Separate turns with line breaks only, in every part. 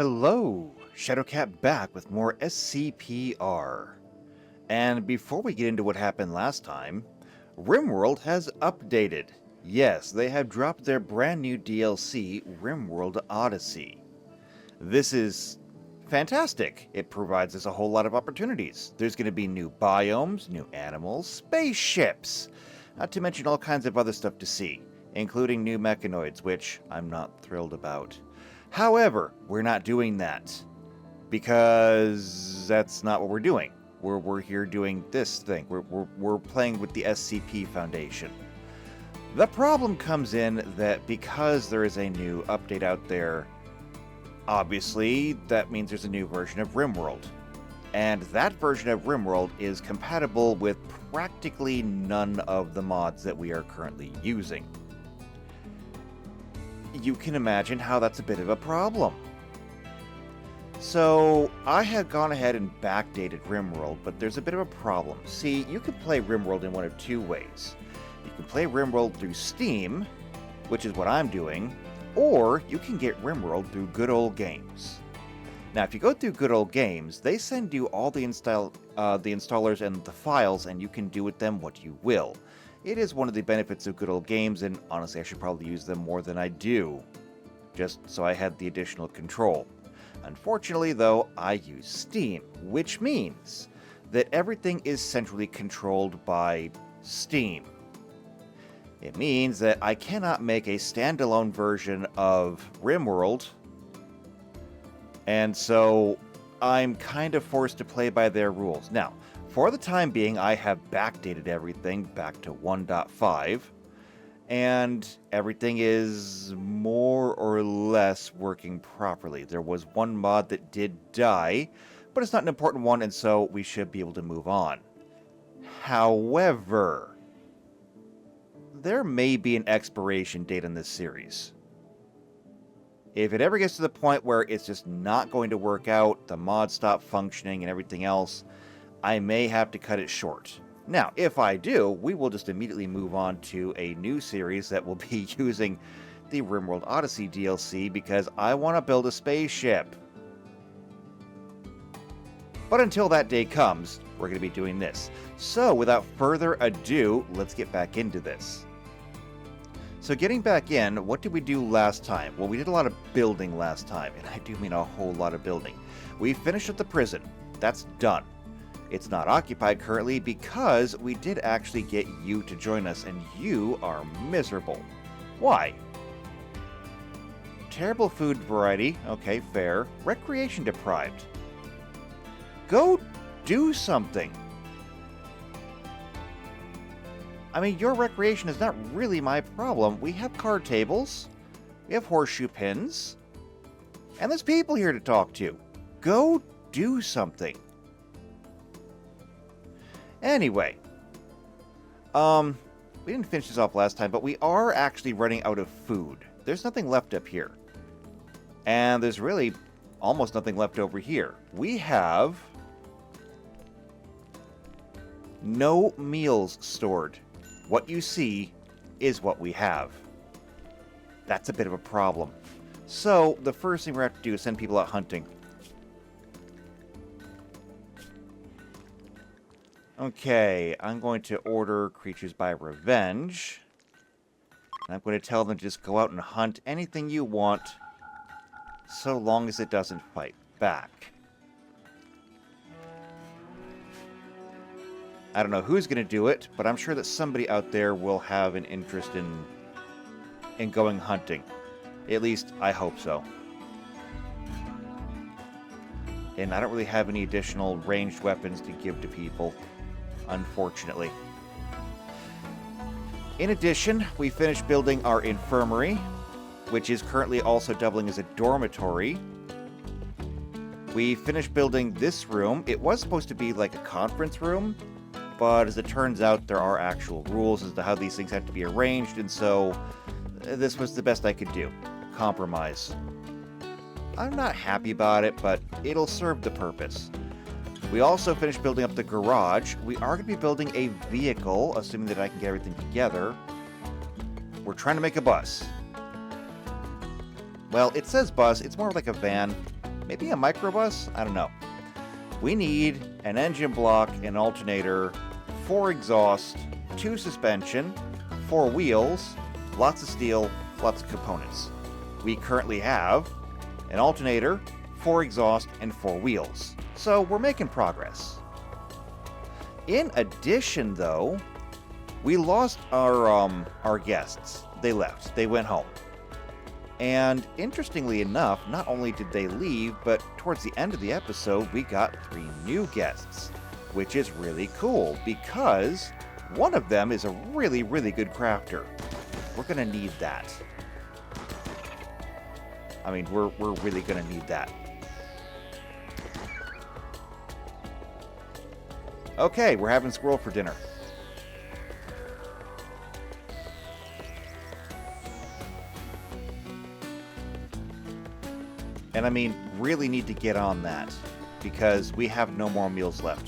Hello, Shadowcat back with more SCPR. And before we get into what happened last time, RimWorld has updated. Yes, they have dropped their brand new DLC, RimWorld Odyssey. This is fantastic. It provides us a whole lot of opportunities. There's going to be new biomes, new animals, spaceships, not to mention all kinds of other stuff to see, including new mechanoids, which I'm not thrilled about. However, we're not doing that, because that's not what we're doing. We're here doing this thing. We're playing with the SCP Foundation. The problem comes in that because there is a new update out there, obviously that means there's a new version of RimWorld. And that version of RimWorld is compatible with practically none of the mods that we are currently using. You can imagine how that's a bit of a problem. So, I have gone ahead and backdated RimWorld, but there's a bit of a problem. See, you can play RimWorld in one of two ways. You can play RimWorld through Steam, which is what I'm doing, or you can get RimWorld through Good Old Games. Now, if you go through Good Old Games, they send you all the installers and the files, and you can do with them what you will. It is one of the benefits of Good Old Games, and honestly, I should probably use them more than I do, just so I had the additional control. Unfortunately, though, I use Steam, which means that everything is centrally controlled by Steam. It means that I cannot make a standalone version of RimWorld, and so I'm kind of forced to play by their rules. Now, for the time being, I have backdated everything back to 1.5, and everything is more or less working properly. There was one mod that did die, but it's not an important one, and so we should be able to move on. However, there may be an expiration date on this series. If it ever gets to the point where it's just not going to work out, the mods stop functioning and everything else, I may have to cut it short. Now, if I do, we will just immediately move on to a new series that will be using the RimWorld Odyssey DLC because I want to build a spaceship. But until that day comes, we're going to be doing this. So, without further ado, let's get back into this. So getting back in, what did we do last time? Well, we did a lot of building last time, and I do mean a whole lot of building. We finished at the prison. That's done. It's not occupied currently because we did actually get you to join us, and you are miserable. Why? Terrible food variety. Okay, fair. Recreation deprived. Go do something. I mean, your recreation is not really my problem. We have card tables, we have horseshoe pins, and there's people here to talk to. Go do something. Anyway, we didn't finish this off last time, but we are actually running out of food. There's nothing left up here. And there's really almost nothing left over here. We have no meals stored. What you see is what we have. That's a bit of a problem. So, the first thing we're going to have to do is send people out hunting. Okay, I'm going to order creatures by revenge. And I'm going to tell them to just go out and hunt anything you want, so long as it doesn't fight back. I don't know who's going to do it, but I'm sure that somebody out there will have an interest in going hunting. At least, I hope so. And I don't really have any additional ranged weapons to give to people, unfortunately. In addition, we finished building our infirmary, which is currently also doubling as a dormitory. We finished building this room. It was supposed to be like a conference room, but as it turns out, there are actual rules as to how these things have to be arranged, and so this was the best I could do. Compromise. I'm not happy about it, but it'll serve the purpose. We also finished building up the garage. We are going to be building a vehicle, assuming that I can get everything together. We're trying to make a bus. Well, it says bus. It's more like a van. Maybe a microbus? I don't know. We need an engine block, an alternator, 4 exhaust, 2 suspension, 4 wheels, lots of steel, lots of components. We currently have an alternator, 4 exhaust, and 4 wheels. So we're making progress. In addition, though, we lost our guests. They left. They went home. And interestingly enough, not only did they leave, but towards the end of the episode, we got 3 new guests, which is really cool because one of them is a really, really good crafter. We're going to need that. I mean, we're really going to need that. Okay, we're having squirrel for dinner. And I mean, really need to get on that, because we have no more meals left.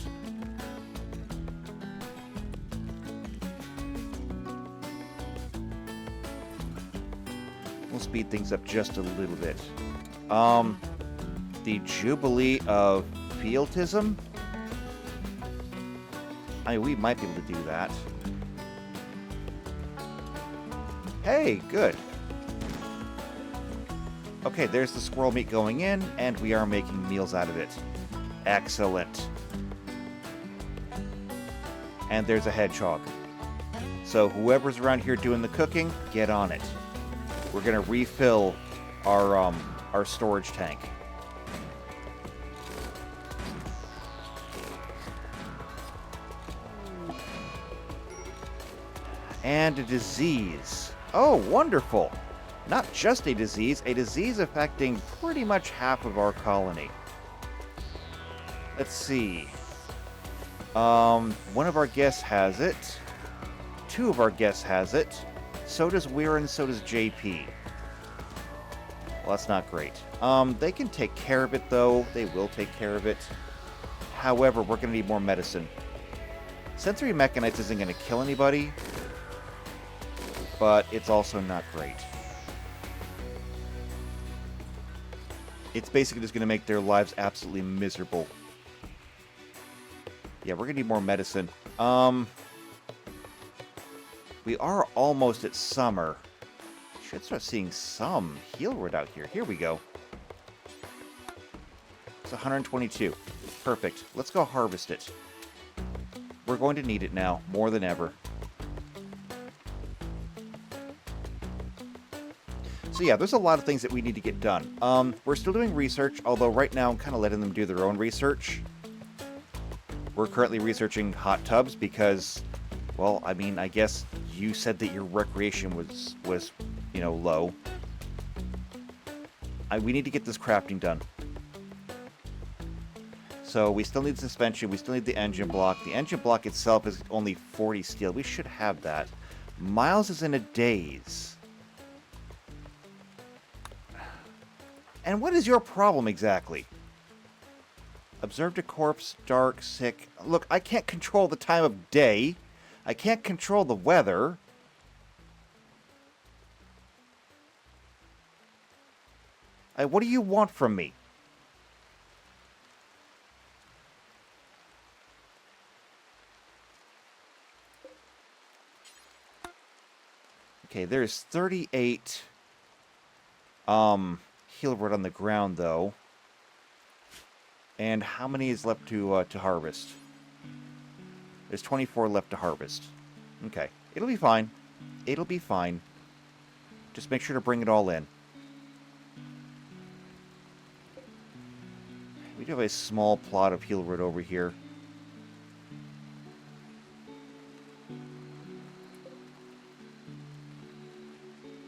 We'll speed things up just a little bit. The Jubilee of Pietism? I mean, we might be able to do that. Hey, good. Okay, there's the squirrel meat going in, and we are making meals out of it. Excellent. And there's a hedgehog. So whoever's around here doing the cooking, get on it. We're gonna refill our storage tank. And a disease. Oh, wonderful. Not just a disease affecting pretty much half of our colony. Let's see. One of our guests has it. 2 of our guests has it. So does Weirin, so does JP. Well, that's not great. They can take care of it, though. They will take care of it. However, we're going to need more medicine. Sensory Mechanites isn't going to kill anybody, but it's also not great. It's basically just going to make their lives absolutely miserable. Yeah, we're going to need more medicine. We are almost at summer. Should start seeing some healwood out here. Here we go. It's 122. Perfect. Let's go harvest it. We're going to need it now, more than ever. So yeah, there's a lot of things that we need to get done. We're still doing research, although right now I'm kind of letting them do their own research. We're currently researching hot tubs because, well, I mean, I guess you said that your recreation was you know, low. We need to get this crafting done. So we still need suspension, we still need the engine block. The engine block itself is only 40 steel. We should have that. Miles is in a daze. And what is your problem exactly? Observed a corpse, dark, sick. Look, I can't control the time of day. I can't control the weather. What do you want from me? Okay, there's 38 healwood on the ground, though. And how many is left to harvest? There's 24 left to harvest. Okay, it'll be fine. It'll be fine. Just make sure to bring it all in. We do have a small plot of healwood over here.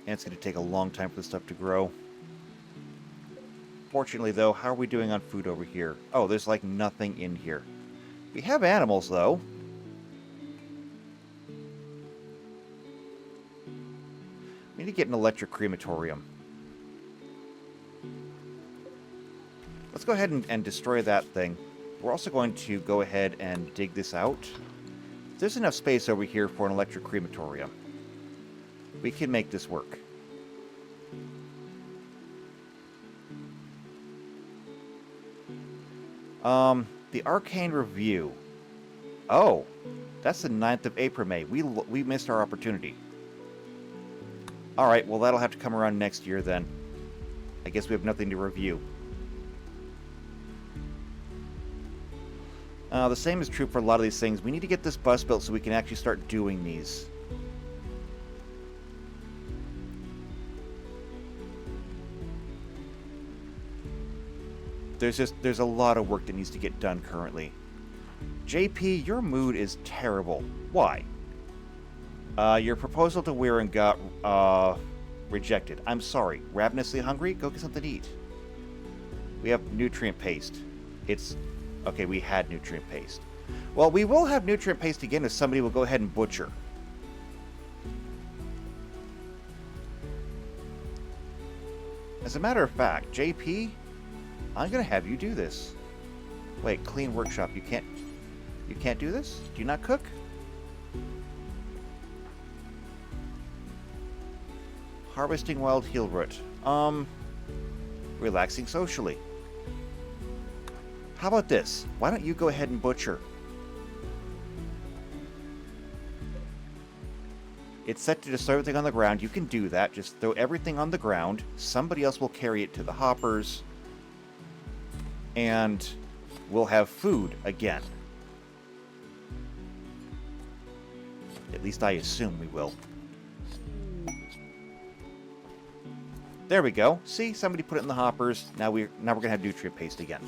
And it's going to take a long time for this stuff to grow. Fortunately, though, how are we doing on food over here? Oh, there's like nothing in here. We have animals, though. We need to get an electric crematorium. Let's go ahead and destroy that thing. We're also going to go ahead and dig this out. There's enough space over here for an electric crematorium. We can make this work. The Arcane Review. Oh, that's the 9th of April, May. We missed our opportunity. Alright, well that'll have to come around next year then. I guess we have nothing to review. The same is true for a lot of these things. We need to get this bus built so we can actually start doing these. There's a lot of work that needs to get done currently. JP, your mood is terrible. Why? Your proposal to Weirin got, rejected. I'm sorry. Ravenously hungry? Go get something to eat. We have nutrient paste. Okay, we had nutrient paste. Well, we will have nutrient paste again if somebody will go ahead and butcher. As a matter of fact, JP, I'm gonna have you do this. Wait, clean workshop. You can't do this? Do you not cook? Harvesting wild heel root. Relaxing socially. How about this? Why don't you go ahead and butcher? It's set to destroy everything on the ground. You can do that. Just throw everything on the ground. Somebody else will carry it to the hoppers. And we'll have food again. At least I assume we will. There we go. See, somebody put it in the hoppers. Now we're gonna have nutrient paste again.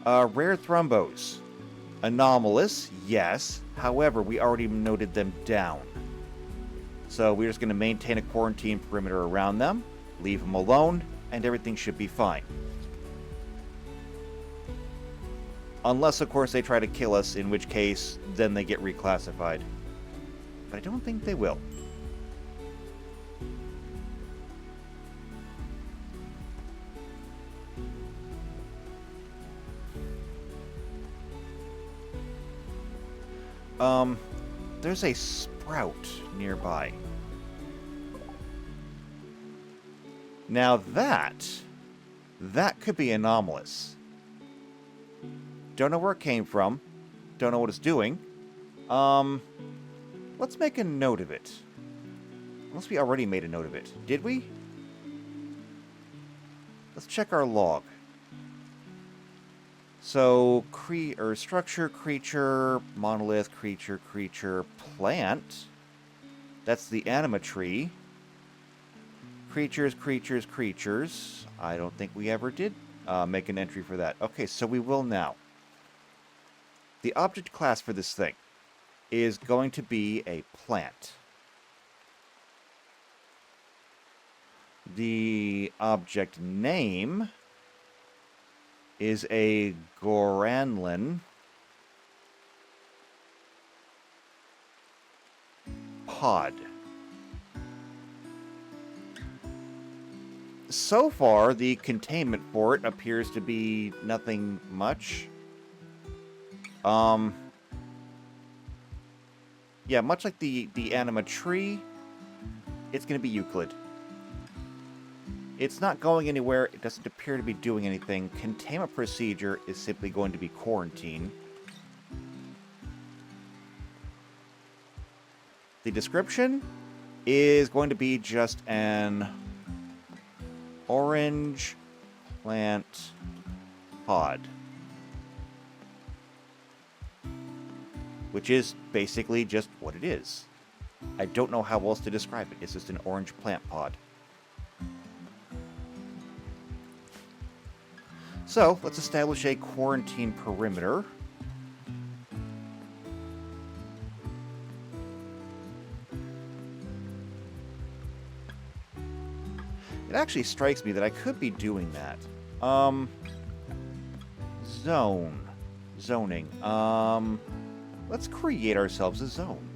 Rare thrombos. Anomalous, yes. However, we already noted them down. So we're just going to maintain a quarantine perimeter around them, leave them alone, and everything should be fine. Unless, of course, they try to kill us, in which case, then they get reclassified. But I don't think they will. There's a sprout nearby. Now that could be anomalous. Don't know where it came from. Don't know what it's doing. Let's make a note of it. Unless we already made a note of it. Did we? Let's check our log. So, structure, creature, monolith, creature, plant. That's the anima tree. Creatures. I don't think we ever did make an entry for that. Okay, so we will now. The object class for this thing is going to be a plant. The object name is a Goranlin pod. So far, the containment for it appears to be nothing much. Yeah, much like the anima tree, it's going to be Euclid. It's not going anywhere. It doesn't appear to be doing anything. Containment procedure is simply going to be quarantine. The description is going to be just an orange plant pod. Which is basically just what it is. I don't know how else to describe it. It's just an orange plant pod. So, let's establish a quarantine perimeter. It actually strikes me that I could be doing that. Zoning. Let's create ourselves a zone.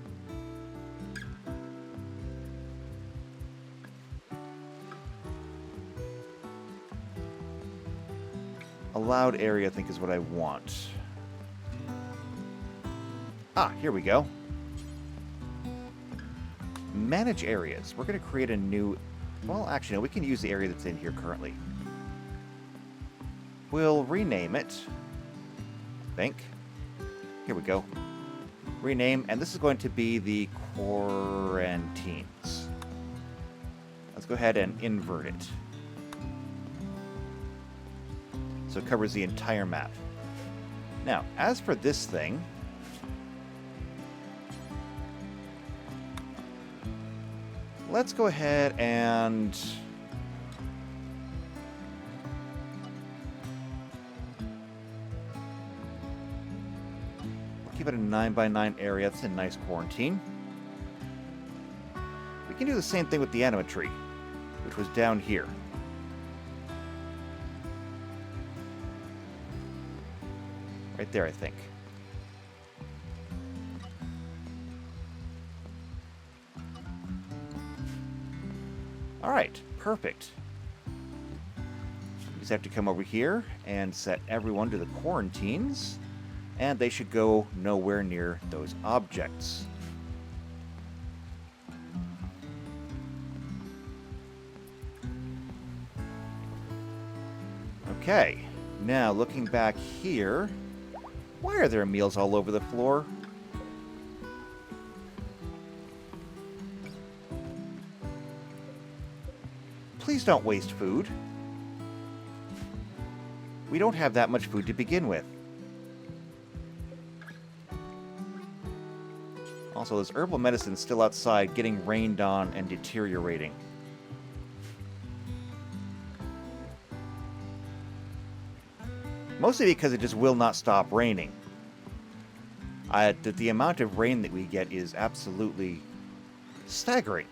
Allowed area, I think, is what I want. Ah, here we go. Manage areas. We're going to create a new Well, actually, no, we can use the area that's in here currently. We'll rename it, I think. Here we go. Rename, and this is going to be the quarantines. Let's go ahead and invert it. So it covers the entire map. Now, as for this thing, let's go ahead and keep it a 9x9 area. That's a nice quarantine. We can do the same thing with the animatry, which was down here. Right there, I think. Alright, perfect. You just have to come over here and set everyone to the quarantines, and they should go nowhere near those objects. Okay, now looking back here, why are there meals all over the floor? Please don't waste food. We don't have that much food to begin with. Also, this herbal medicine's still outside, getting rained on and deteriorating. Mostly because it just will not stop raining. The amount of rain that we get is absolutely staggering.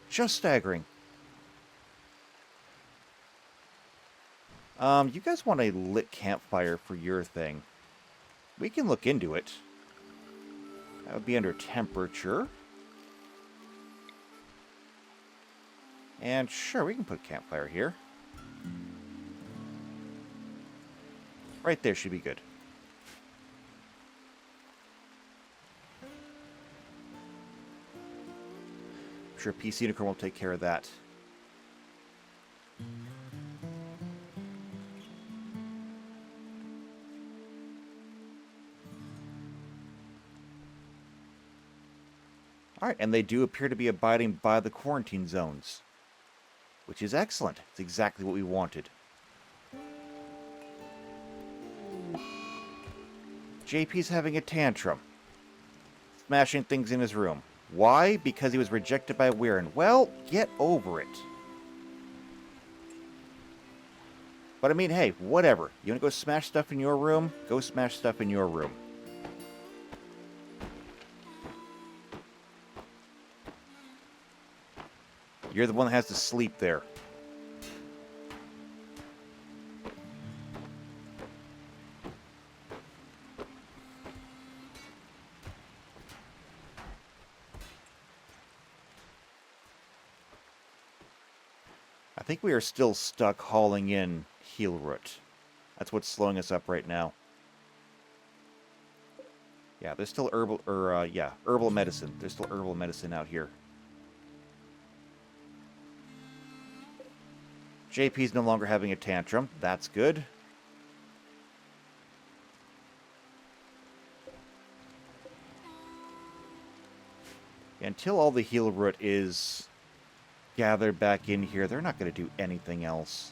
Just staggering. You guys want a lit campfire for your thing? We can look into it. That would be under temperature. And sure, we can put a campfire here. Right there should be good. I'm sure PC Unicorn will take care of that. Alright, and they do appear to be abiding by the quarantine zones. Which is excellent. It's exactly what we wanted. JP's having a tantrum. Smashing things in his room. Why? Because he was rejected by Weirin. Well, get over it. But I mean, hey, whatever. You want to go smash stuff in your room? Go smash stuff in your room. You're the one that has to sleep there. I think we are still stuck hauling in heel root. That's what's slowing us up right now. Yeah, there's still herbal medicine. There's still herbal medicine out here. JP's no longer having a tantrum. That's good. Until all the heal root is gathered back in here, they're not going to do anything else.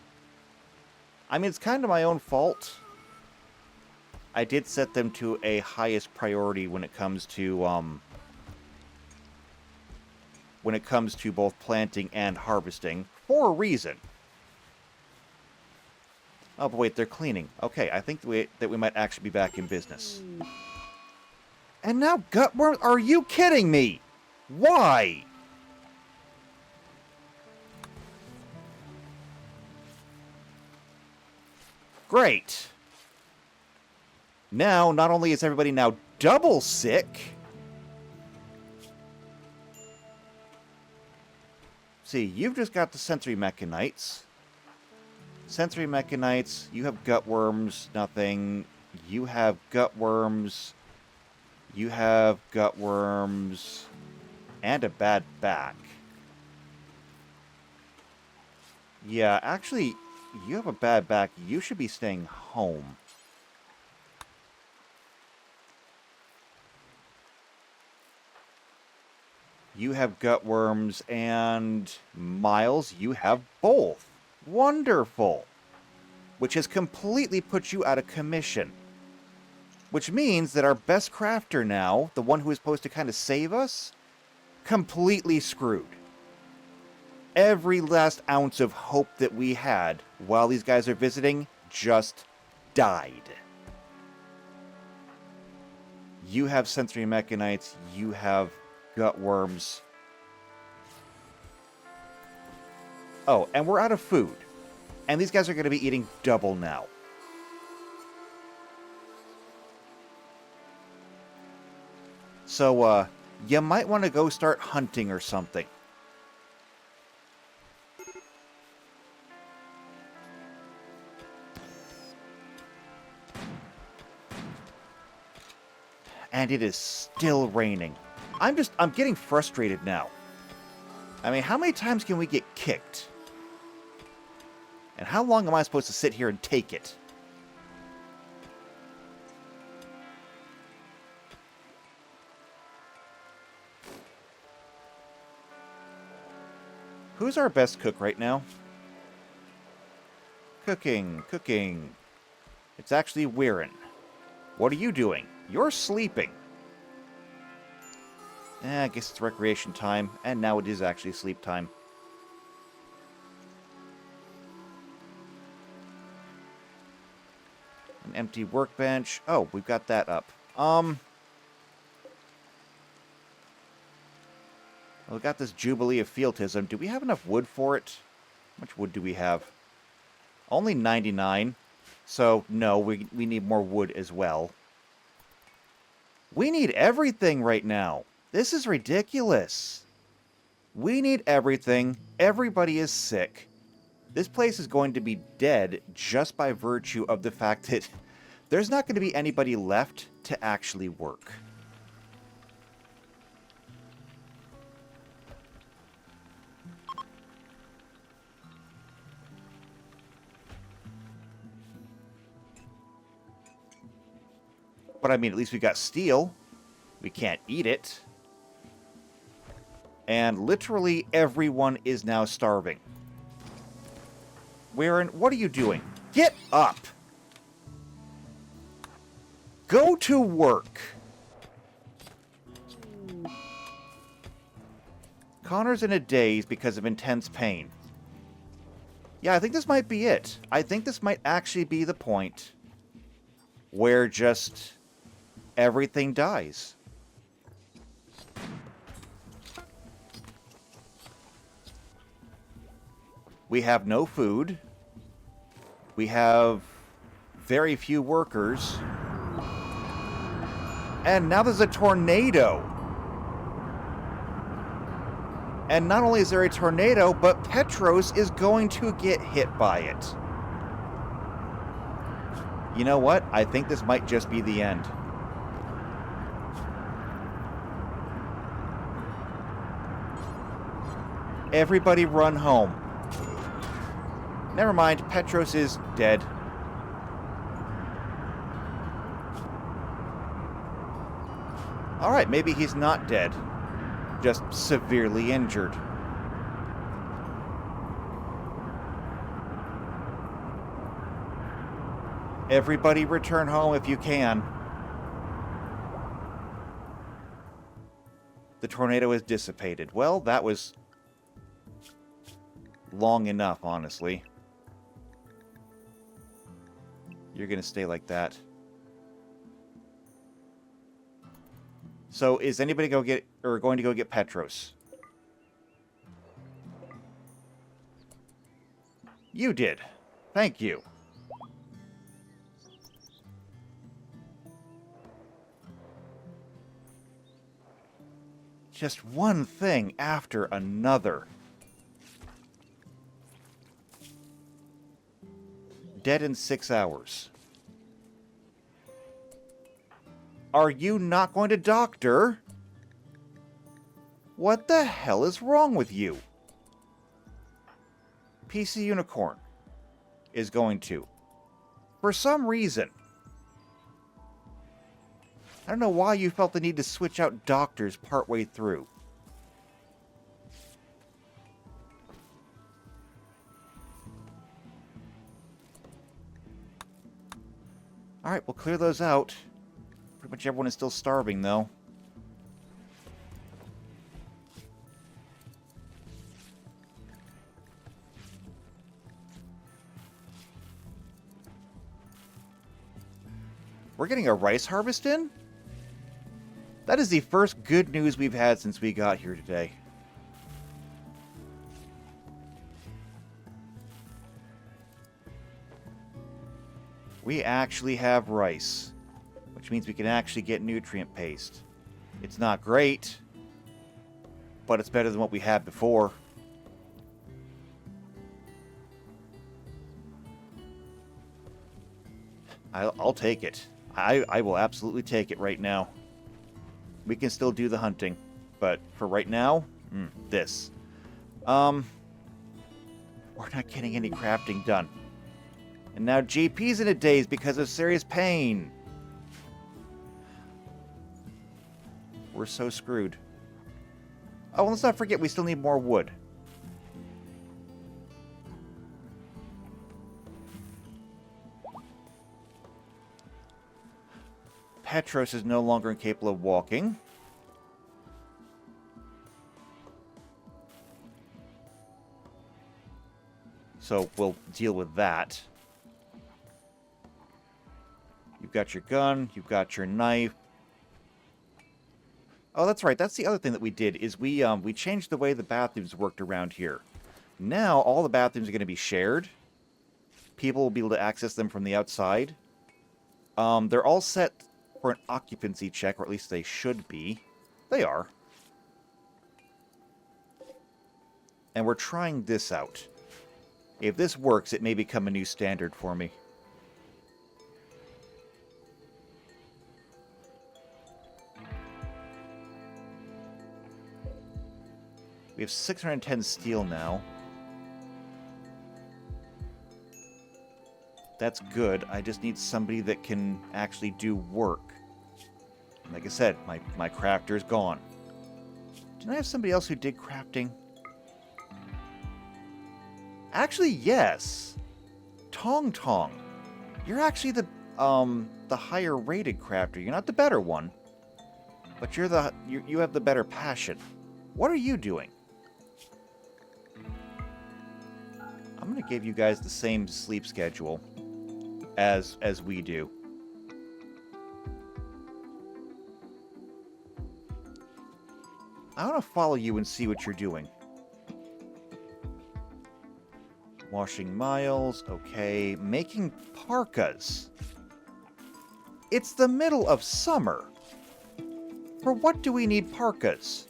I mean, it's kind of my own fault. I did set them to a highest priority when it comes to both planting and harvesting, for a reason. Oh, but wait, they're cleaning. Okay, I think that we might actually be back in business. And now gutworms? Are you kidding me? Why? Great. Now, not only is everybody now double sick. See, you've just got the sensory mechanites. Sensory mechanites, you have gutworms, nothing. You have gutworms. You have gutworms. And a bad back. Yeah, actually, you have a bad back. You should be staying home. You have gut worms, and Miles, you have both. Wonderful. Which has completely put you out of commission. Which means that our best crafter now, the one who is supposed to kind of save us, completely screwed. Every last ounce of hope that we had while these guys are visiting just died. You have sensory mechanites, you have gut worms. Oh, and we're out of food. And these guys are going to be eating double now. So, you might want to go start hunting or something. And it is still raining. I'm getting frustrated now. I mean, how many times can we get kicked? And how long am I supposed to sit here and take it? Who's our best cook right now? Cooking. It's actually Weirin. What are you doing? You're sleeping. I guess it's recreation time, and now it is actually sleep time. An empty workbench. Oh, we've got that up. We got this Jubilee of Fieltism. Do we have enough wood for it? How much wood do we have? Only 99. So, no, we need more wood as well. We need everything right now. This is ridiculous. We need everything. Everybody is sick. This place is going to be dead just by virtue of the fact that there's not going to be anybody left to actually work. But I mean, at least we got steel. We can't eat it. And literally everyone is now starving. Weirin, what are you doing? Get up! Go to work! Connor's in a daze because of intense pain. Yeah, I think this might be it. I think this might actually be the point where just everything dies. We have no food. We have very few workers. And now there's a tornado. And not only is there a tornado, but Petros is going to get hit by it. You know what? I think this might just be the end. Everybody run home. Never mind, Petros is dead. Alright, maybe he's not dead. Just severely injured. Everybody return home if you can. The tornado is dissipated. Well, that was long enough, honestly. You're gonna stay like that. So, is anybody going to go get Petros? You did. Thank you. Just one thing after another. Dead in 6 hours. Are you not going to doctor? What the hell is wrong with you? PC Unicorn is going to. For some reason. I don't know why you felt the need to switch out doctors partway through. Alright, we'll clear those out. Pretty much everyone is still starving, though. We're getting a rice harvest in? That is the first good news we've had since we got here today. We actually have rice, which means we can actually get nutrient paste. It's not great, but it's better than what we had before. I'll take it. I will absolutely take it right now. We can still do the hunting, but for right now, this. We're not getting any crafting done. And now GP's in a daze because of serious pain. We're so screwed. Oh, and let's not forget we still need more wood. Petros is no longer incapable of walking. So we'll deal with that. You've got your gun, you've got your knife. Oh, that's right. That's the other thing that we did, is we changed the way the bathrooms worked around here. Now, all the bathrooms are going to be shared. People will be able to access them from the outside. They're all set for an occupancy check, or at least they should be. They are. And we're trying this out. If this works, it may become a new standard for me. We have 610 steel now. That's good. I just need somebody that can actually do work. Like I said, my crafter's gone. Didn't I have somebody else who did crafting? Actually, yes. Tong Tong. You're actually the higher rated crafter. You're not the better one. But you have the better passion. What are you doing? I'm going to give you guys the same sleep schedule as we do. I want to follow you and see what you're doing. Washing miles, okay. Making parkas. It's the middle of summer. For what do we need parkas?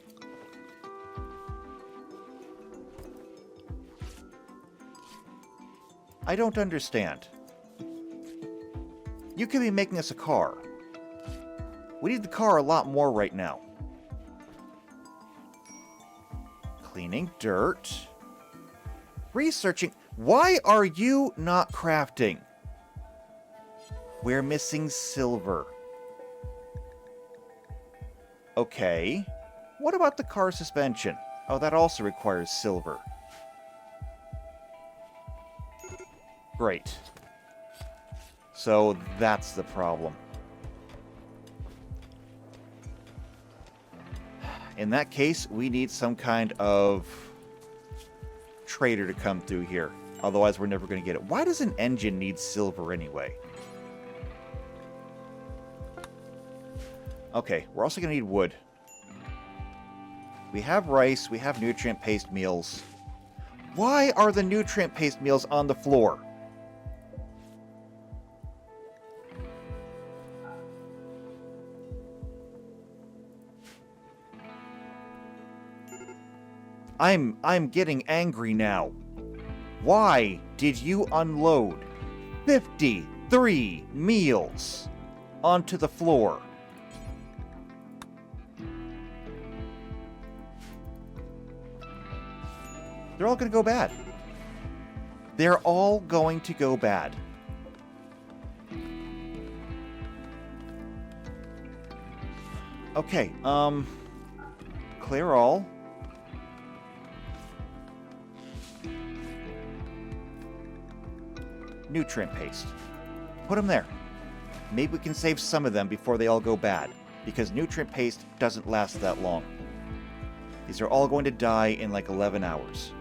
I don't understand. You could be making us a car. We need the car a lot more right now. Cleaning dirt. Researching. Why are you not crafting? We're missing silver. Okay. What about the car suspension? Oh, that also requires silver. Great. So that's the problem. In that case, we need some kind of trader to come through here. Otherwise, we're never going to get it. Why does an engine need silver anyway? Okay, we're also going to need wood. We have rice. We have nutrient paste meals. Why are the nutrient paste meals on the floor? I'm getting angry now. Why did you unload 53 meals onto the floor? They're all going to go bad. They're all going to go bad. Okay, clear all. Nutrient paste. Put them there. Maybe we can save some of them before they all go bad, because nutrient paste doesn't last that long. These are all going to die in like 11 hours.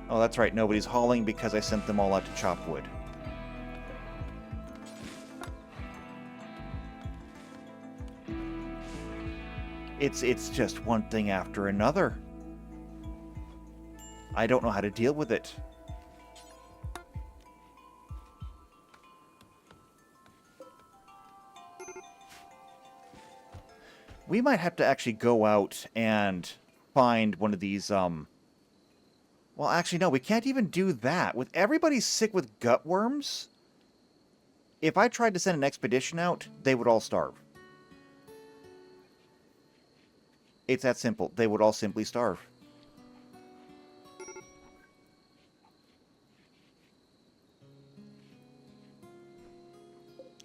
Oh, that's right. Nobody's hauling because I sent them all out to chop wood. It's just one thing after another. I don't know how to deal with it. We might have to actually go out and find one of these, Well, actually, no, we can't even do that. With everybody sick with gut worms, if I tried to send an expedition out, they would all starve. It's that simple. They would all simply starve.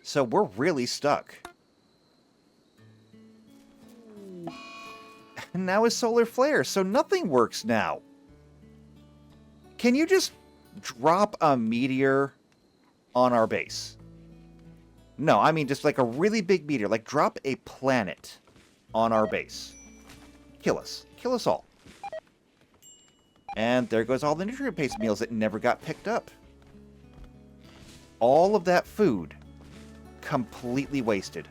So we're really stuck. And now is solar flare, so nothing works now. Can you just drop a meteor on our base? No, I mean just like a really big meteor. Like drop a planet on our base. Kill us. Kill us all. And there goes all the nutrient paste meals that never got picked up. All of that food completely wasted.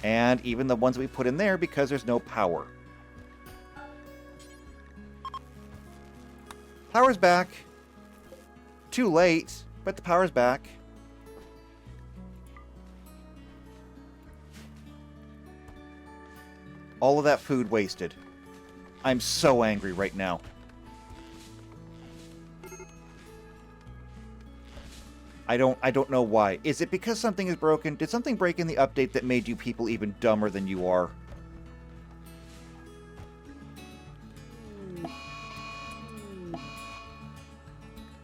And even the ones that we put in there because there's no power. Power's back. Too late, but the power's back. All of that food wasted. I'm so angry right now. I don't know why. Is it because something is broken? Did something break in the update that made you people even dumber than you are?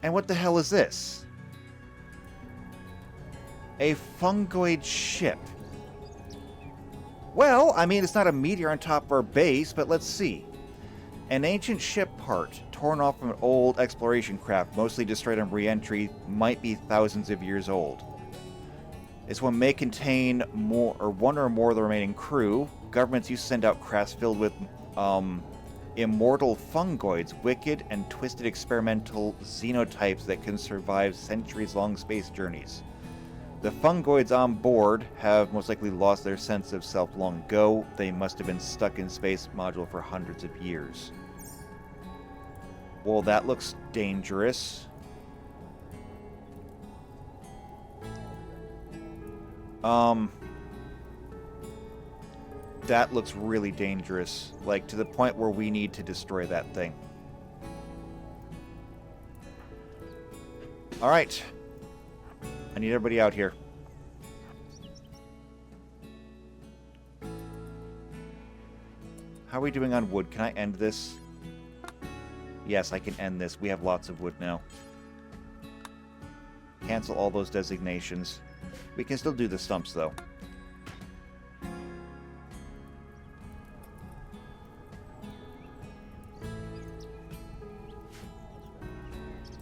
And what the hell is this? A fungoid ship. Well, I mean, it's not a meteor on top of our base, but let's see. An ancient ship part, torn off from an old exploration craft, mostly destroyed on re-entry, might be thousands of years old. This one may contain one or more of the remaining crew. Governments used to send out crafts filled with immortal fungoids, wicked and twisted experimental xenotypes that can survive centuries-long space journeys. The fungoids on board have most likely lost their sense of self long ago. They must have been stuck in space module for hundreds of years. Well, that looks dangerous. That looks really dangerous. Like, to the point where we need to destroy that thing. Alright. I need everybody out here. How are we doing on wood? Can I end this? Yes, I can end this. We have lots of wood now. Cancel all those designations. We can still do the stumps, though.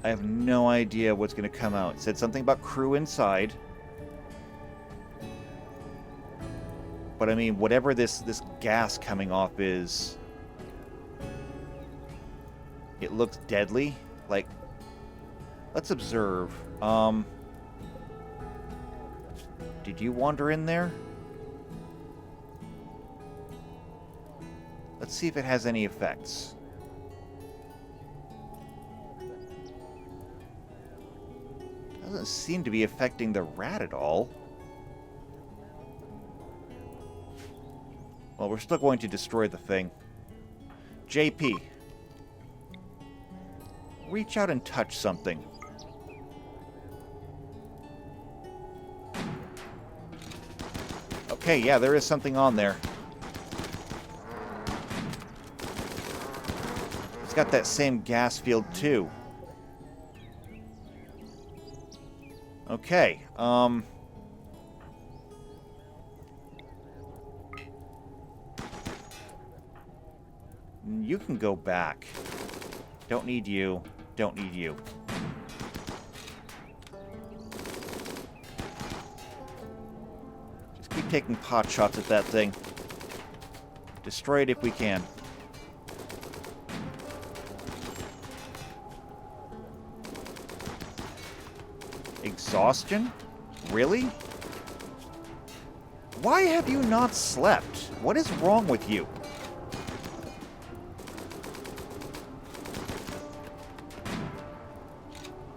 I have no idea what's going to come out. It said something about crew inside. But I mean, whatever this gas coming off is, it looks deadly. Like, let's observe. Did you wander in there? Let's see if it has any effects. Doesn't seem to be affecting the rat at all. Well, we're still going to destroy the thing. JP. Reach out and touch something. Oh. Okay, yeah, there is something on there. It's got that same gas field, too. Okay, you can go back. Don't need you. Don't need you. Just keep taking pot shots at that thing. Destroy it if we can. Exhaustion? Really? Why have you not slept? What is wrong with you?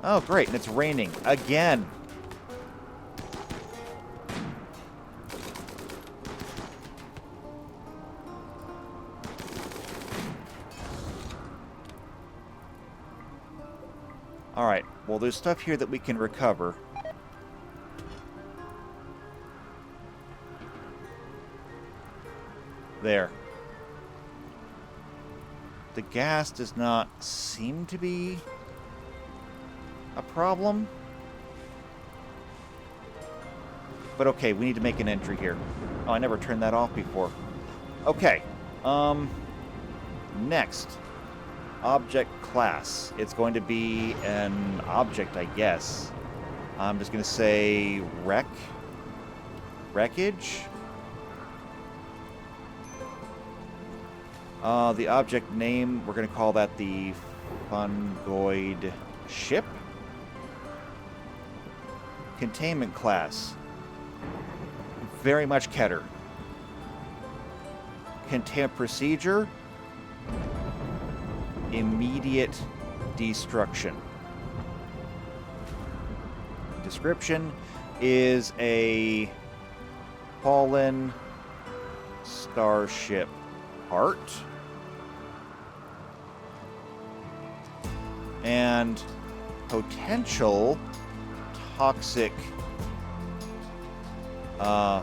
Oh, great, and it's raining again. Alright, well, there's stuff here that we can recover. There. The gas does not seem to be a problem. But okay, we need to make an entry here. Oh, I never turned that off before. Okay. Next. Object class. It's going to be an object, I guess. I'm just going to say wreckage. The object name, we're going to call that the fungoid ship. Containment class. Very much Keter. Containment procedure. Immediate destruction. Description is a fallen starship part. And potential toxic, I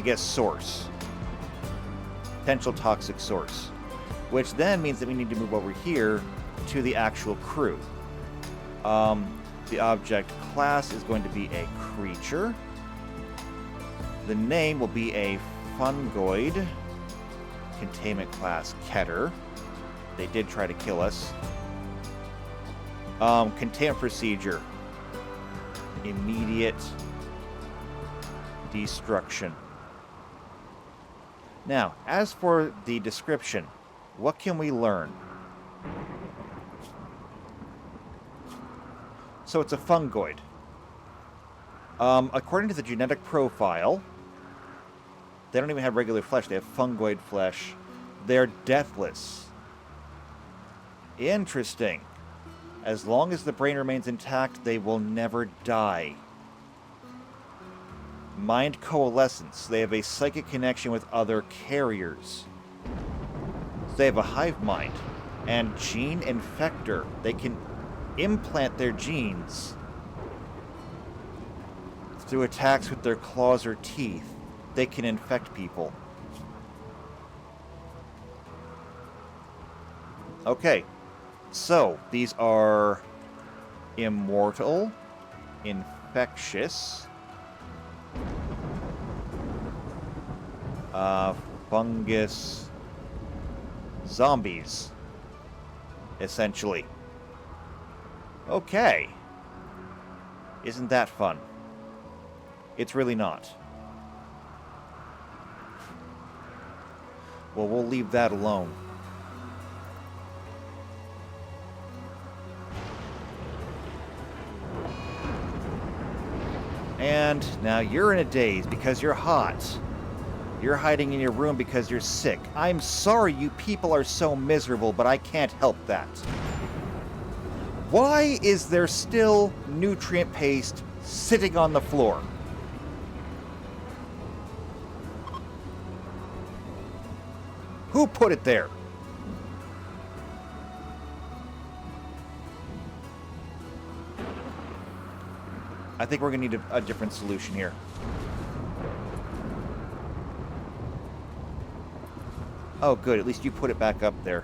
guess, source. Potential toxic source. Which then means that we need to move over here to the actual crew. The object class is going to be a creature. The name will be a fungoid. Containment class Keter. They did try to kill us. Containment procedure. Immediate destruction. Now, as for the description, what can we learn? So it's a fungoid. According to the genetic profile, they don't even have regular flesh. They have fungoid flesh. They're deathless. Interesting. As long as the brain remains intact, they will never die. Mind coalescence. They have a psychic connection with other carriers. They have a hive mind. And gene infector. They can implant their genes through attacks with their claws or teeth. They can infect people. Okay. So, these are immortal, infectious, fungus, zombies, essentially. Okay. Isn't that fun? It's really not. Well, we'll leave that alone. And now you're in a daze because you're hot. You're hiding in your room because you're sick. I'm sorry you people are so miserable, but I can't help that. Why is there still nutrient paste sitting on the floor? Who put it there? I think we're going to need a different solution here. Oh, good. At least you put it back up there.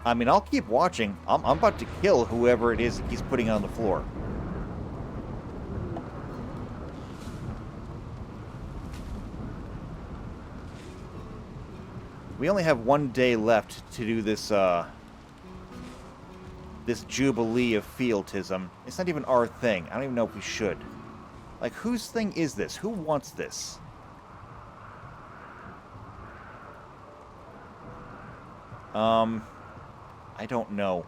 I mean, I'll keep watching. I'm about to kill whoever it is he's putting on the floor. We only have 1 day left to do this, this Jubilee of Fealtism. It's not even our thing. I don't even know if we should. Like, whose thing is this? Who wants this? I don't know.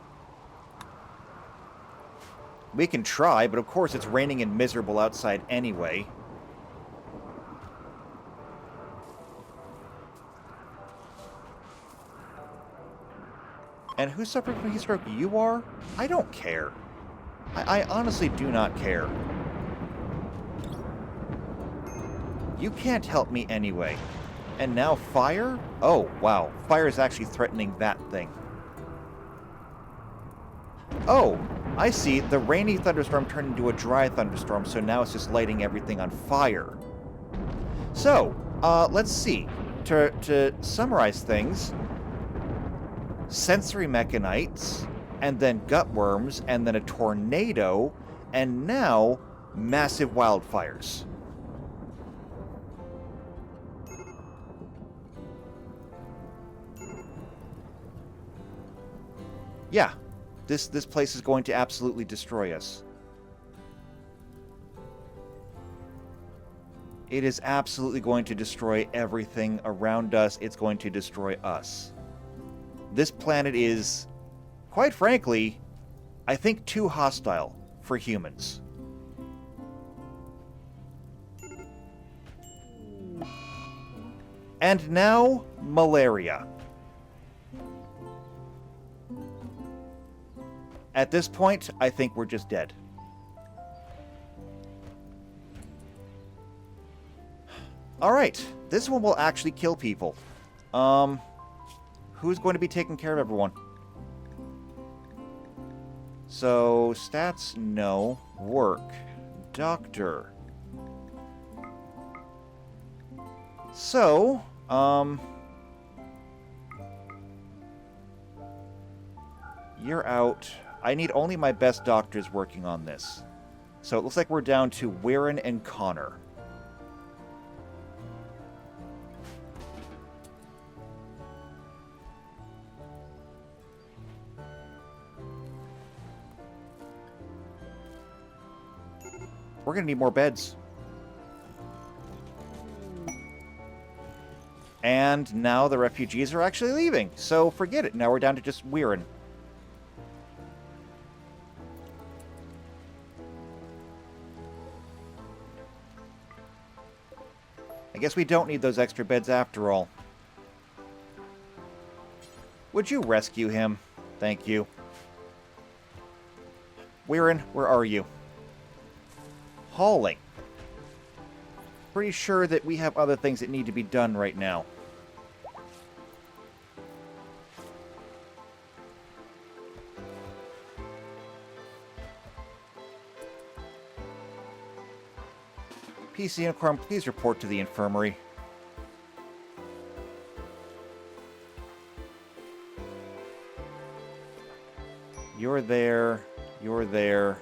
We can try, but of course it's raining and miserable outside anyway. And who's suffering from heat stroke? You are? I don't care. I honestly do not care. You can't help me anyway. And now fire? Oh, wow. Fire is actually threatening that thing. Oh, I see. The rainy thunderstorm turned into a dry thunderstorm, so now it's just lighting everything on fire. So, let's see. To summarize things, sensory mechanites, and then gutworms, and then a tornado, and now massive wildfires. Yeah, this place is going to absolutely destroy us. It is absolutely going to destroy everything around us. It's going to destroy us. This planet is, quite frankly, I think too hostile for humans. And now, malaria. At this point, I think we're just dead. Alright, this one will actually kill people. Who's going to be taking care of everyone? So, stats, no. Work. Doctor. So, you're out. I need only my best doctors working on this. So it looks like we're down to Weirin and Connor. We're going to need more beds. And now the refugees are actually leaving. So forget it. Now we're down to just Weirin. I guess we don't need those extra beds after all. Would you rescue him? Thank you. Weirin, where are you? Hauling. Pretty sure that we have other things that need to be done right now. PC Unicorn, please report to the infirmary. You're there, you're there,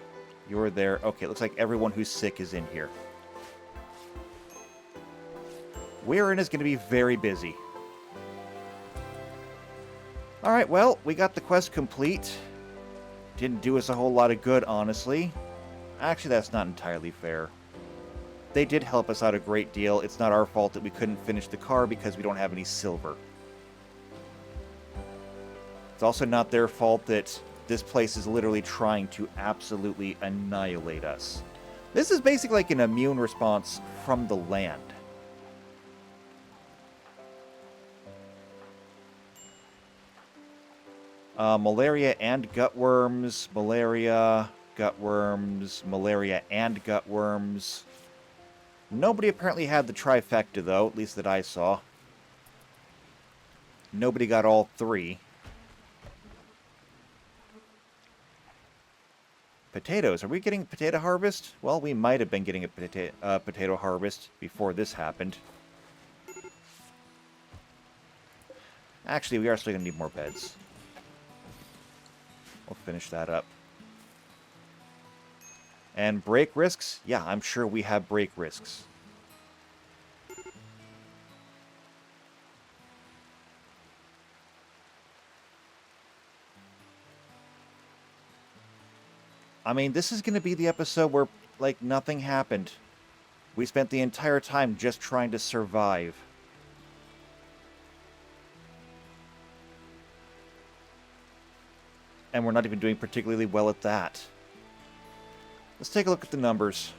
you're there. Okay, looks like everyone who's sick is in here. Weirin is going to be very busy. Alright, well, we got the quest complete. Didn't do us a whole lot of good, honestly. Actually, that's not entirely fair. They did help us out a great deal. It's not our fault that we couldn't finish the car because we don't have any silver. It's also not their fault that this place is literally trying to absolutely annihilate us. This is basically like an immune response from the land. Malaria and gutworms, malaria, gutworms, malaria and gutworms. Nobody apparently had the trifecta, though, at least that I saw. Nobody got all three. Potatoes. Are we getting potato harvest? Well, we might have been getting a potato harvest before this happened. Actually, we are still going to need more beds. We'll finish that up. And break risks? Yeah, I'm sure we have break risks. I mean, this is going to be the episode where, like, nothing happened. We spent the entire time just trying to survive. And we're not even doing particularly well at that. Let's take a look at the numbers.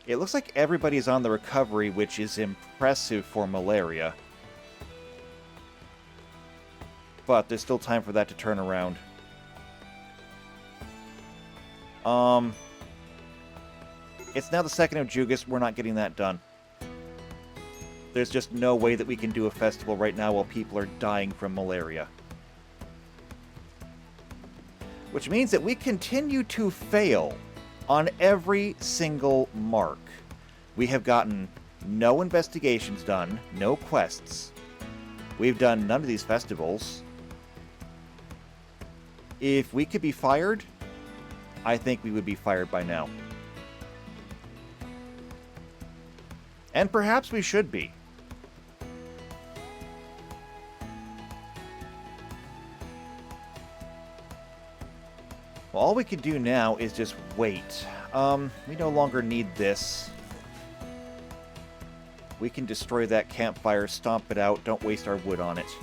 It looks like everybody's on the recovery, which is impressive for malaria. But there's still time for that to turn around. It's now the 2nd of Jugas. We're not getting that done. There's just no way that we can do a festival right now while people are dying from malaria. Which means that we continue to fail on every single mark. We have gotten no investigations done, no quests. We've done none of these festivals. If we could be fired, I think we would be fired by now. And perhaps we should be. Well, all we can do now is just wait. We no longer need this. We can destroy that campfire, stomp it out, don't waste our wood on it.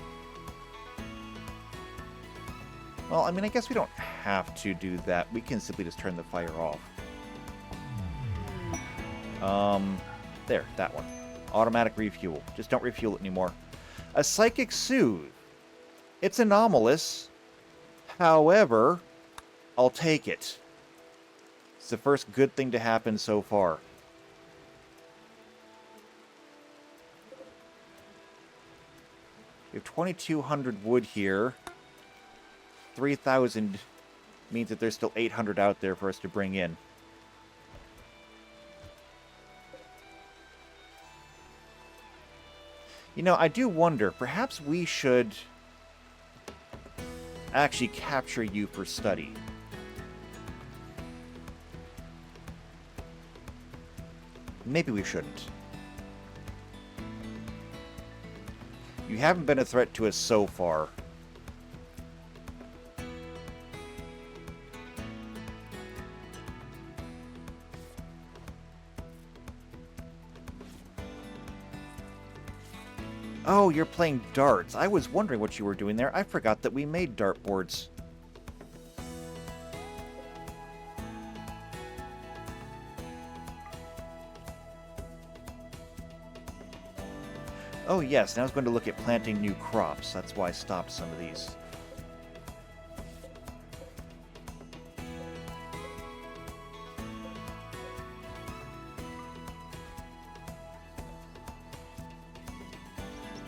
Well, I mean, I guess we don't have to do that. We can simply just turn the fire off. There, that one. Automatic refuel. Just don't refuel it anymore. A psychic soothe. It's anomalous. However, I'll take it. It's the first good thing to happen so far. We have 2,200 wood here. 3,000 means that there's still 800 out there for us to bring in. You know, I do wonder, perhaps we should actually capture you for study. Maybe we shouldn't. You haven't been a threat to us so far. Oh, you're playing darts. I was wondering what you were doing there. I forgot that we made dartboards. Oh yes, now I was going to look at planting new crops. That's why I stopped some of these.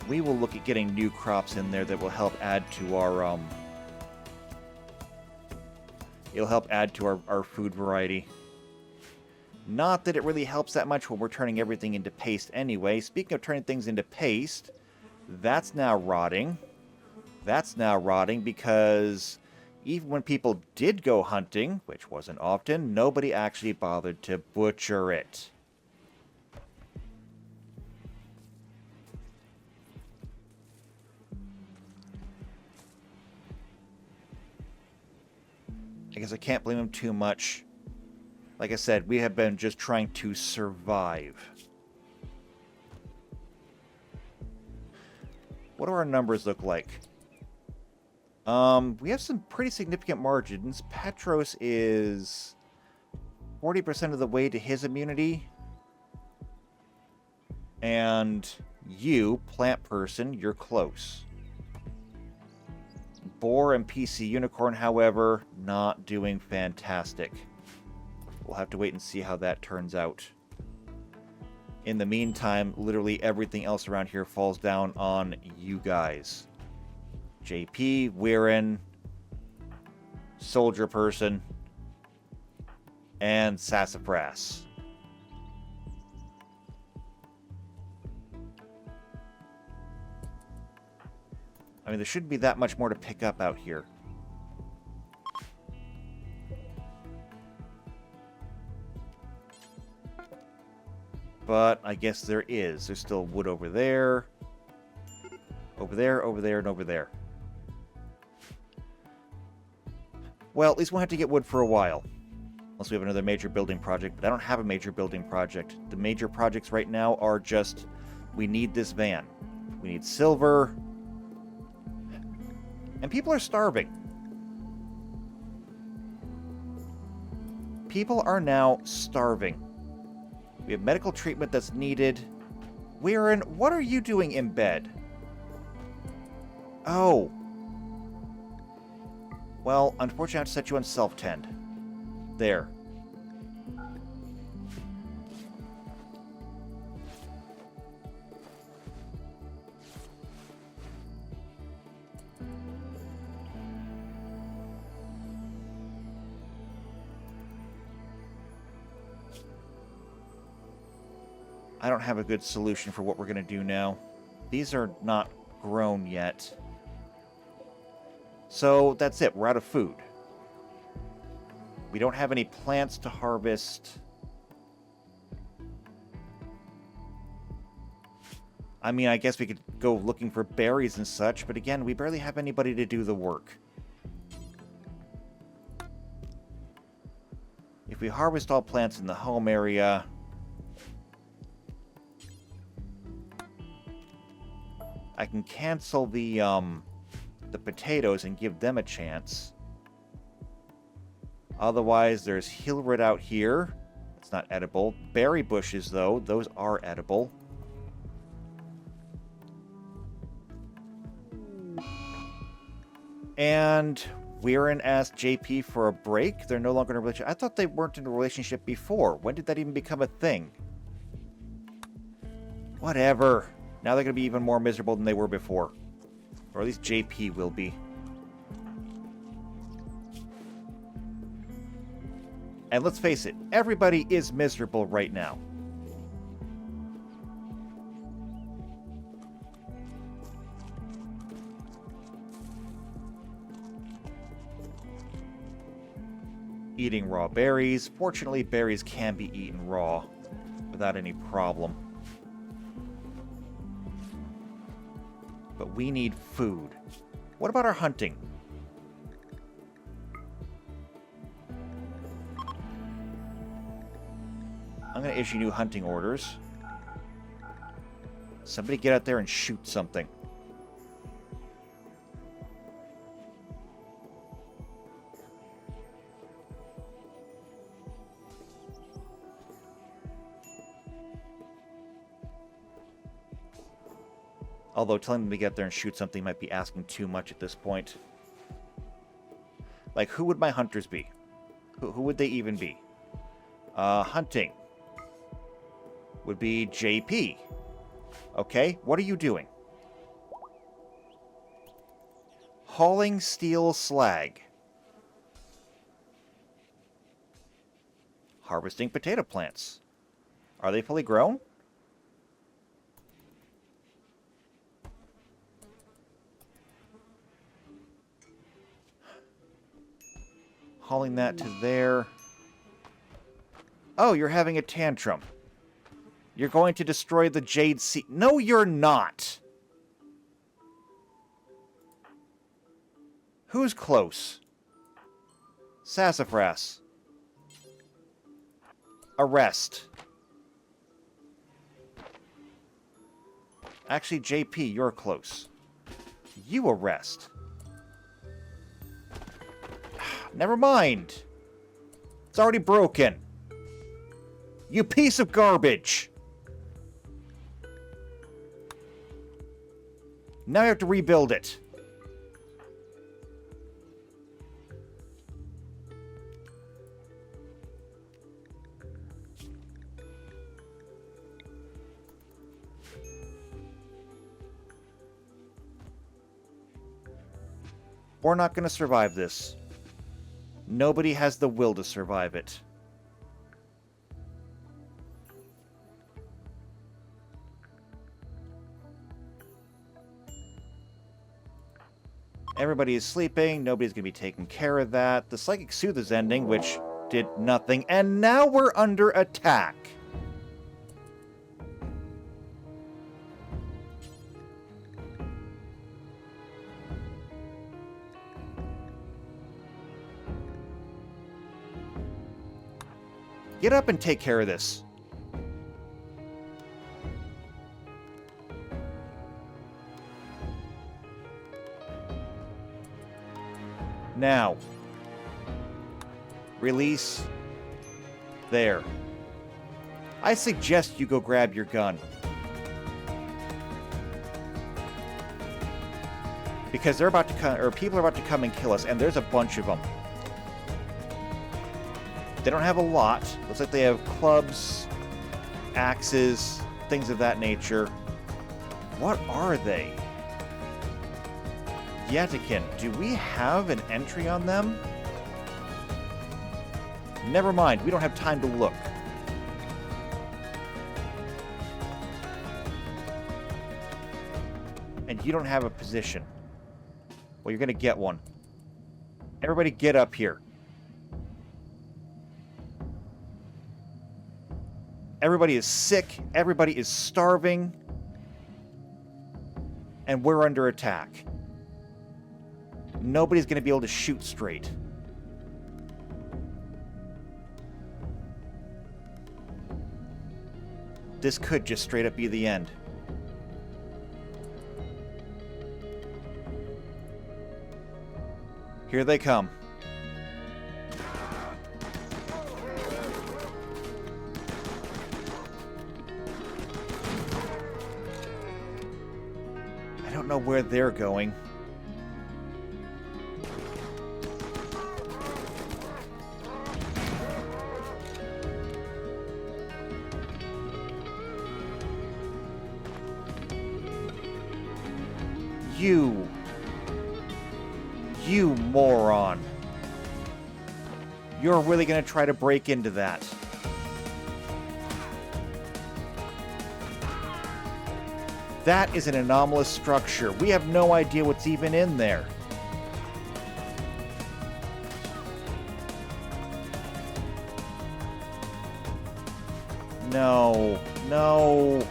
We will look at getting new crops in there that will help add to our, it'll help add to our food variety. Not that it really helps that much when we're turning everything into paste anyway. Speaking of turning things into paste, that's now rotting. That's now rotting because even when people did go hunting, which wasn't often, nobody actually bothered to butcher it. I guess I can't blame them too much. Like I said, we have been just trying to survive. What do our numbers look like? We have some pretty significant margins. Petros is 40% of the way to his immunity. And you, plant person, you're close. Boar and PC Unicorn, however, not doing fantastic. We'll have to wait and see how that turns out. In the meantime, literally everything else around here falls down on you guys. JP, Weirin, soldier person, and sassafras. I mean, there shouldn't be that much more to pick up out here. But I guess there is. There's still wood over there. Over there, over there, and over there. Well, at least we'll have to get wood for a while. Unless we have another major building project. But I don't have a major building project. The major projects right now are just... we need this van. We need silver. And people are starving. People are now starving. We have medical treatment that's needed. Weirin, what are you doing in bed? Oh. Well, unfortunately I have to set you on self-tend. There. I don't have a good solution for what we're going to do now. These are not grown yet. So that's it. We're out of food. We don't have any plants to harvest. I mean, I guess we could go looking for berries and such, but again, we barely have anybody to do the work. If we harvest all plants in the home area... I can cancel the potatoes and give them a chance. Otherwise, there's Hillroot out here. It's not edible. Berry bushes, though, those are edible. And Weirin asked JP for a break. They're no longer in a relationship. I thought they weren't in a relationship before. When did that even become a thing? Whatever. Now they're going to be even more miserable than they were before. Or at least JP will be. And let's face it, everybody is miserable right now. Eating raw berries. Fortunately, berries can be eaten raw without any problem. But we need food. What about our hunting? I'm going to issue new hunting orders. Somebody get out there and shoot something. Although telling them to get there and shoot something might be asking too much at this point. Like, who would my hunters be? Who would they even be? Hunting would be JP. Okay, what are you doing? Hauling steel slag. Harvesting potato plants. Are they fully grown? Hauling that to there. Oh, you're having a tantrum. You're going to destroy the Jade Sea. No, you're not. Who's close? Sassafras. Arrest. Actually, JP, you're close. You arrest. Never mind. It's already broken. You piece of garbage. Now you have to rebuild it. We're not going to survive this. Nobody has the will to survive it. Everybody is sleeping. Nobody's going to be taking care of that. The Psychic Soothe is ending, which did nothing. And now we're under attack. Get up and take care of this. Now, release. There. I suggest you go grab your gun. Because they're about to come, or people are about to come and kill us, and there's a bunch of them. They don't have a lot. Looks like they have clubs, axes, things of that nature. What are they? Yetikin, do we have an entry on them? Never mind, we don't have time to look. And you don't have a position. Well, you're gonna get one. Everybody get up here. Everybody is sick, everybody is starving, and we're under attack. Nobody's going to be able to shoot straight. This could just straight up be the end. Here they come. I don't know where they're going. You moron. You're really going to try to break into that. That is an anomalous structure. We have no idea what's even in there. No. No.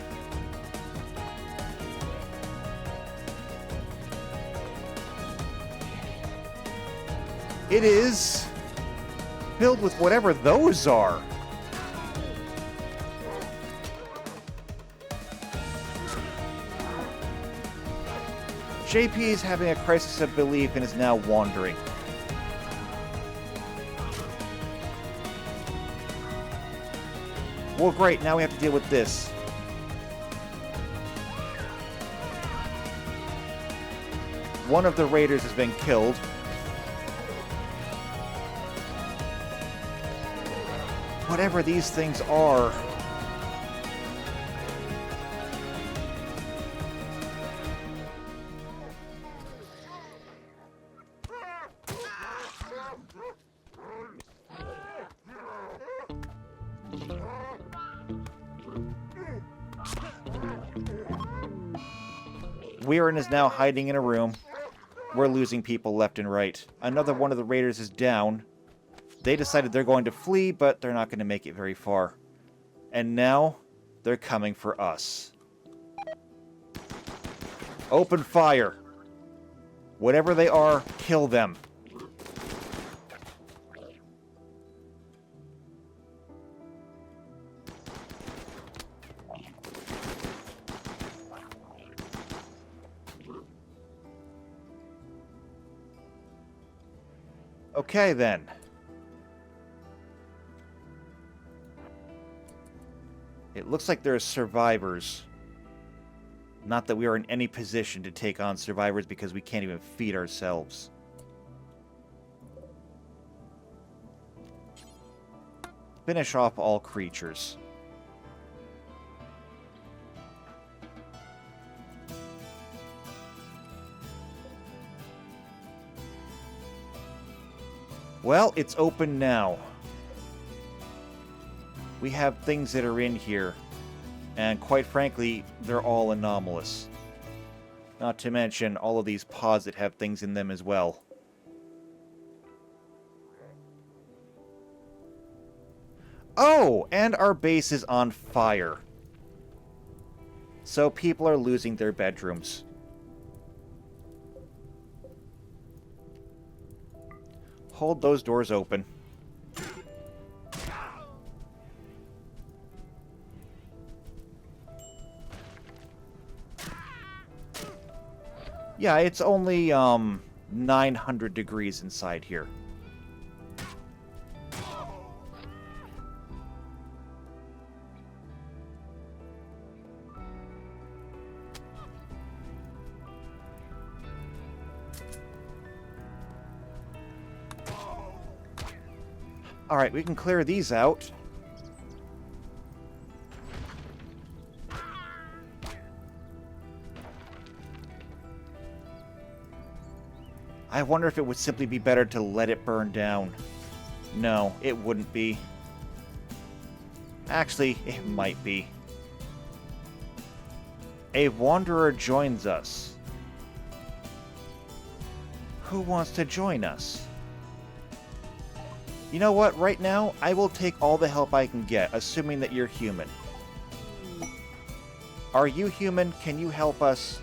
It is filled with whatever those are. JP is having a crisis of belief and is now wandering. Well, great. Now we have to deal with this. One of the raiders has been killed. Whatever these things are. Weirin is now hiding in a room. We're losing people left and right. Another one of the raiders is down. They decided they're going to flee, but they're not going to make it very far. And now, they're coming for us. Open fire. Whatever they are, kill them. Okay, then. It looks like there are survivors. Not that we are in any position to take on survivors because we can't even feed ourselves. Finish off all creatures. Well, it's open now. We have things that are in here, and quite frankly, they're all anomalous. Not to mention all of these pods that have things in them as well. Oh, and our base is on fire. So people are losing their bedrooms. Hold those doors open. Yeah, it's only 900 degrees inside here. Alright, we can clear these out. I wonder if it would simply be better to let it burn down. No, it wouldn't be. Actually, it might be. A wanderer joins us. Who wants to join us? You know what? Right now, I will take all the help I can get, assuming that you're human. Are you human? Can you help us?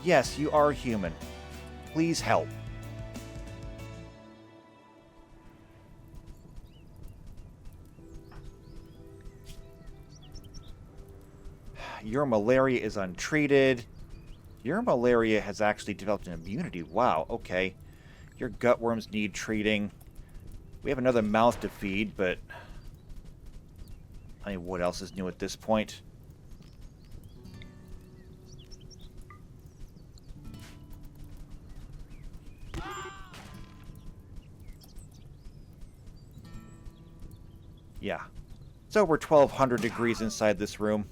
Yes, you are human. Please help. Your malaria is untreated. Your malaria has actually developed an immunity. Wow, okay. Your gutworms need treating. We have another mouth to feed, but... I mean, what else is new at this point? Yeah. It's over 1,200 degrees inside this room.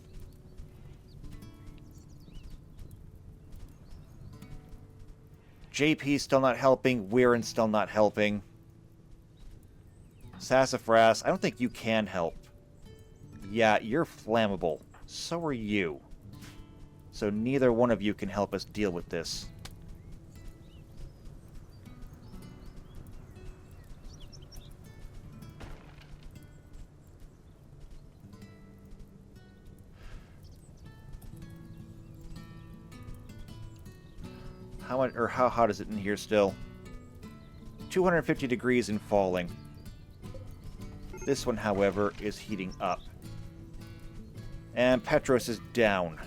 JP's still not helping. Weirin's still not helping. Sassafras, I don't think you can help. Yeah, you're flammable. So are you. So neither one of you can help us deal with this. How much, or how hot is it in here still? 250 degrees and falling. This one, however, is heating up. And Petros is down.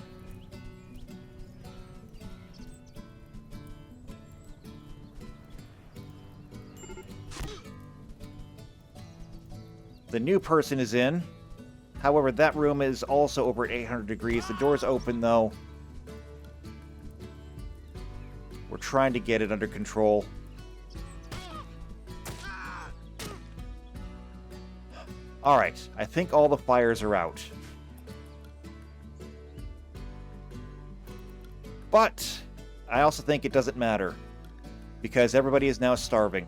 The new person is in. However, that room is also over 800 degrees. The door's open, though. We're trying to get it under control. Alright, I think all the fires are out. But I also think it doesn't matter, because everybody is now starving.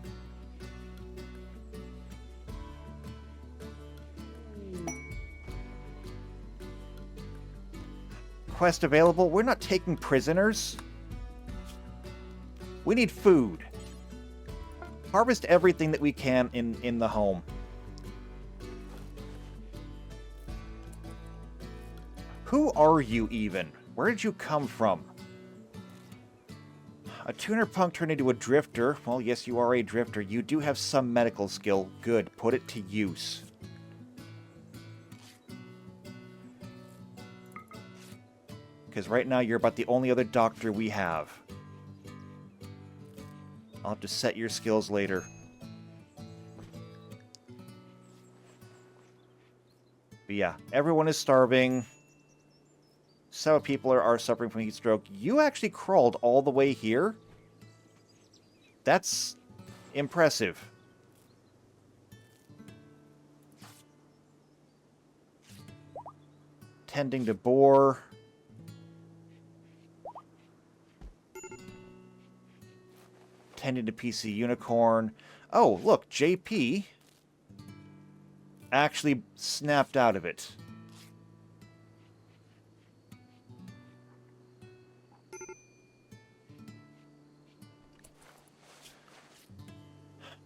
Quest available? We're not taking prisoners. We need food. Harvest everything that we can in the home. Who are you even? Where did you come from? A tuner punk turned into a drifter. Well, yes, you are a drifter. You do have some medical skill. Good. Put it to use. Because right now you're about the only other doctor we have. I'll have to set your skills later. But yeah, everyone is starving. Some people are suffering from heat stroke. You actually crawled all the way here? That's impressive. Tending to boar. tending to PC Unicorn. Oh, look, JP actually snapped out of it.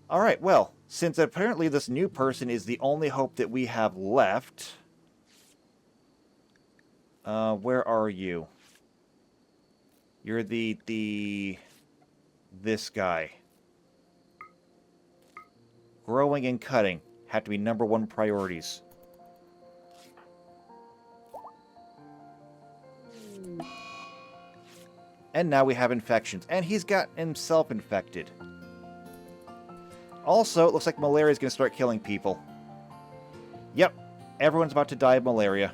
Alright, well, since apparently this new person is the only hope that we have left... where are you? You're this guy. Growing and cutting have to be #1 priorities. And now we have infections. And he's got himself infected. Also, it looks like malaria is going to start killing people. Yep, everyone's about to die of malaria.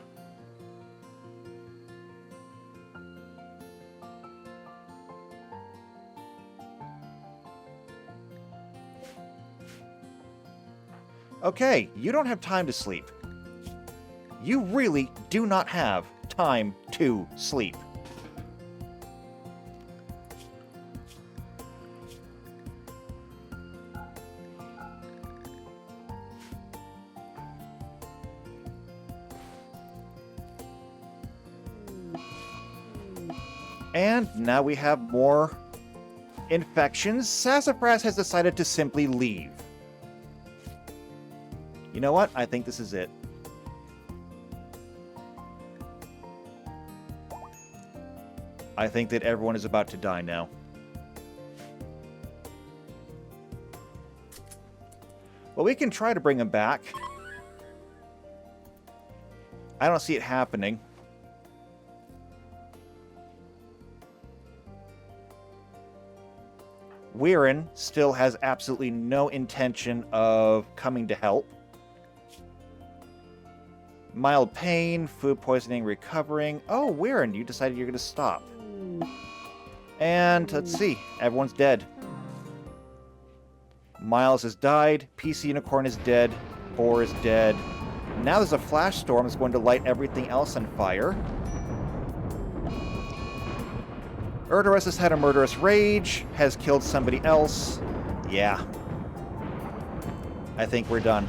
Okay, you don't have time to sleep. You really do not have time to sleep. And now we have more infections. Sassafras has decided to simply leave. You know what? I think this is it. I think that everyone is about to die now. Well, we can try to bring him back. I don't see it happening. Weirin still has absolutely no intention of coming to help. Mild pain, food poisoning, recovering. Oh, Weirin, you decided you're going to stop. And let's see, everyone's dead. Miles has died, PC Unicorn is dead, Boar is dead. Now there's a flash storm that's going to light everything else on fire. Erdorus has had a murderous rage, has killed somebody else. Yeah. I think we're done.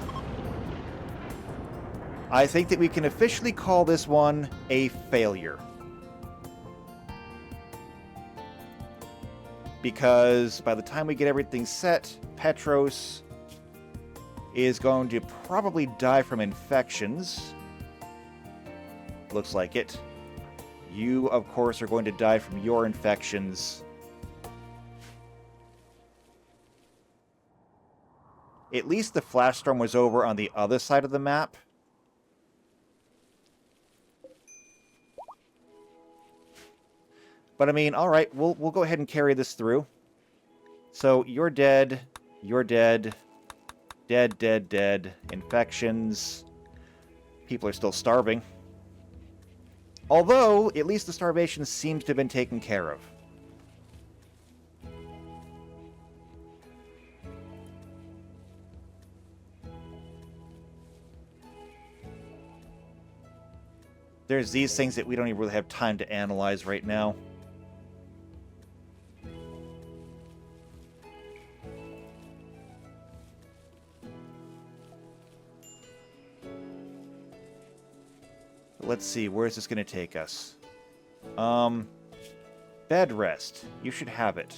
I think that we can officially call this one a failure. Because by the time we get everything set, Petros is going to probably die from infections. Looks like it. You, of course, are going to die from your infections. At least the flash storm was over on the other side of the map. But I mean, all right, we'll go ahead and carry this through. So you're dead, dead, dead, dead. Infections. People are still starving. Although, at least the starvation seems to have been taken care of. There's these things that we don't even really have time to analyze right now. Let's see, where is this going to take us? Bed rest. You should have it.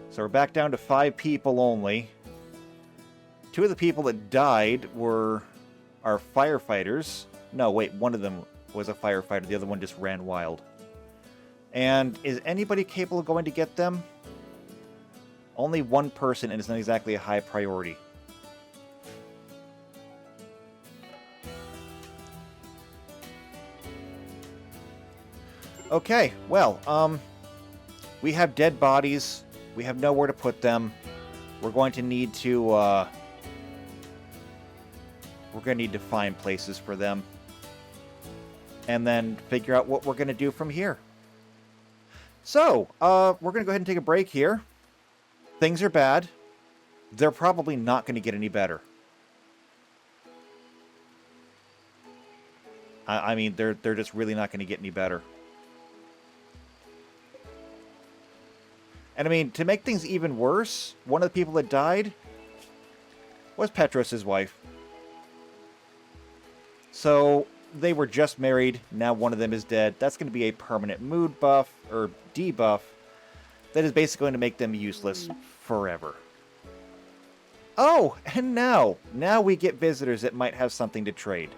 So we're back down to 5 people only. 2 of the people that died were our firefighters. No, wait, one of them was a firefighter. The other one just ran wild. And is anybody capable of going to get them? Only one person, and it's not exactly a high priority. Okay, well, we have dead bodies. We have nowhere to put them. We're going to need to, find places for them. And then figure out what we're going to do from here. So, we're going to go ahead and take a break here. Things are bad. They're probably not going to get any better. I mean, they're just really not going to get any better. And I mean, to make things even worse, one of the people that died was Petros' wife. So they were just married, now one of them is dead. That's going to be a permanent mood buff, or debuff, that is basically going to make them useless forever. Oh, and now we get visitors that might have something to trade.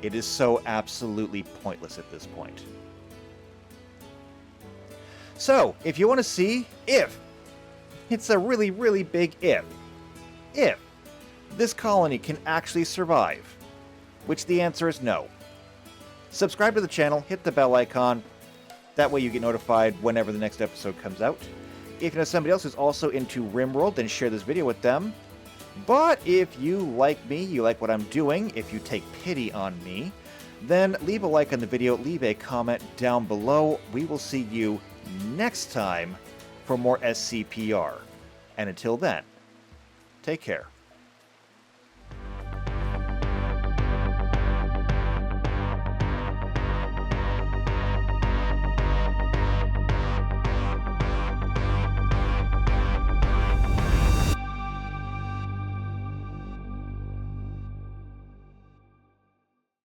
It is so absolutely pointless at this point. So, if you want to see if, it's a really, really big if this colony can actually survive, which the answer is no. Subscribe to the channel, hit the bell icon, that way you get notified whenever the next episode comes out. If you know somebody else who's also into RimWorld, then share this video with them. But if you like me, you like what I'm doing, if you take pity on me, then leave a like on the video, leave a comment down below. We will see you next time for more SCPR. And until then, take care.